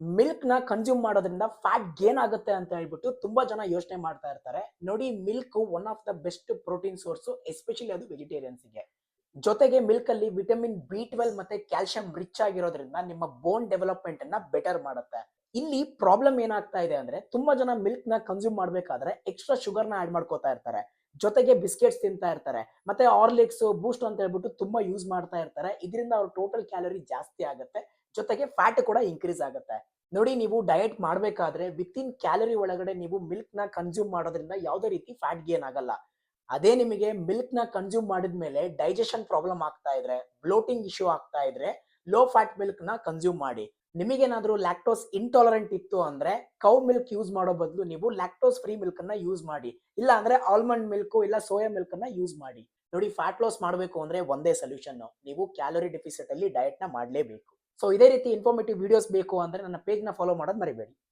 Milk ನ consume ಮಾಡೋದ್ರಿಂದ fat gain ಆಗುತ್ತೆ ಅಂತ ಹೇಳ್ಬಿಟ್ಟು ತುಂಬಾ ಜನ ಯೋಚನೆ ಮಾಡ್ತಾ ಇರ್ತಾರೆ. ನೋಡಿ, milk one of the best protein source, especially ಅದು ವೆಜಿಟೇರಿಯನ್ಸ್‌ಗೆ. ಜೊತೆಗೆ ಮಿಲ್ಕ್ ಅಲ್ಲಿ ವಿಟಮಿನ್ ಬಿ 12 ಮತ್ತೆ ಕ್ಯಾಲ್ಸಿಯಂ ರಿಚ್ ಆಗಿರೋದ್ರಿಂದ ನಿಮ್ಮ ಬೋನ್ ಡೆವಲಪ್ಮೆಂಟ್ ಅನ್ನ ಬೆಟರ್ ಮಾಡುತ್ತೆ. ಇಲ್ಲಿ ಪ್ರಾಬ್ಲಮ್ ಏನಾಗ್ತಾ ಇದೆ ಅಂದ್ರೆ, ತುಂಬಾ ಜನ ಮಿಲ್ಕ್ ನ ಕನ್ಸ್ಯೂಮ್ ಮಾಡ್ಬೇಕಾದ್ರೆ ಎಕ್ಸ್ಟ್ರಾ ಶುಗರ್ ನ ಆಡ್ ಮಾಡ್ಕೋತಾ ಇರ್ತಾರೆ. ಜೊತೆಗೆ ಬಿಸ್ಕೆಟ್ಸ್ ತಿಂತಾ ಇರ್ತಾರೆ. ಮತ್ತೆ ಹಾರ್ಲಿಕ್ಸ್, ಬೂಸ್ಟ್ ಅಂತ ಹೇಳ್ಬಿಟ್ಟು ತುಂಬಾ ಯೂಸ್ ಮಾಡ್ತಾ ಇರ್ತಾರೆ. ಇದರಿಂದ ಅವ್ರ ಟೋಟಲ್ ಕ್ಯಾಲೋರಿ ಜಾಸ್ತಿ ಆಗುತ್ತೆ. ಜೊತೆಗೆ ಫ್ಯಾಟ್ ಕೂಡ ಇನ್ಕ್ರೀಸ್ ಆಗುತ್ತೆ. ನೋಡಿ, ನೀವು ಡಯಟ್ ಮಾಡ್ಬೇಕಾದ್ರೆ ವಿತಿನ್ ಕ್ಯಾಲರಿ ಒಳಗಡೆ ನೀವು ಮಿಲ್ಕ್ ನ ಕನ್ಸ್ಯೂಮ್ ಮಾಡೋದ್ರಿಂದ ಯಾವುದೇ ರೀತಿ ಫ್ಯಾಟ್ ಗೇನ್ ಆಗಲ್ಲ. ಅದೇ ನಿಮಗೆ ಮಿಲ್ಕ್ ನ ಕನ್ಸ್ಯೂಮ್ ಮಾಡಿದ್ಮೇಲೆ ಡೈಜೆಷನ್ ಪ್ರಾಬ್ಲಮ್ ಆಗ್ತಾ ಇದ್ರೆ, ಬ್ಲೋಟಿಂಗ್ ಇಶ್ಯೂ ಆಗ್ತಾ ಇದ್ರೆ, ಲೋ ಫ್ಯಾಟ್ ಮಿಲ್ಕ್ ನ ಕನ್ಸ್ಯೂಮ್ ಮಾಡಿ. ನಿಮಗೇನಾದ್ರೂ ಲ್ಯಾಕ್ಟೋಸ್ ಇಂಟಾಲರೆಂಟ್ ಇತ್ತು ಅಂದ್ರೆ ಕೌ ಮಿಲ್ಕ್ ಯೂಸ್ ಮಾಡೋ ಬದಲು ನೀವು ಲ್ಯಾಕ್ಟೋಸ್ ಫ್ರೀ ಮಿಲ್ಕ್ ಅನ್ನ ಯೂಸ್ ಮಾಡಿ. ಇಲ್ಲ ಅಂದ್ರೆ ಆಲ್ಮಂಡ್ ಮಿಲ್ಕ್ ಇಲ್ಲ ಸೋಯಾ ಮಿಲ್ಕ್ ಅನ್ನ ಯೂಸ್ ಮಾಡಿ. ನೋಡಿ, ಫ್ಯಾಟ್ ಲಾಸ್ ಮಾಡಬೇಕು ಅಂದ್ರೆ ಒಂದೇ ಸೊಲ್ಯೂಷನ್, ನೀವು ಕ್ಯಾಲೋರಿ ಡೆಫಿಸಿಟ್ ಅಲ್ಲಿ ಡಯಟ್ ನ ಮಾಡಲೇಬೇಕು. ಸೊ ಇದೇ ರೀತಿ ಇನ್ಫಾರ್ಮೇಟಿವ್ ವಿಡಿಯೋಸ್ ಬೇಕು ಅಂದ್ರೆ ನನ್ನ ಪೇಜ್ ನ ಫಾಲೋ ಮಾಡೋದು ಮರಿಬೇಡಿ.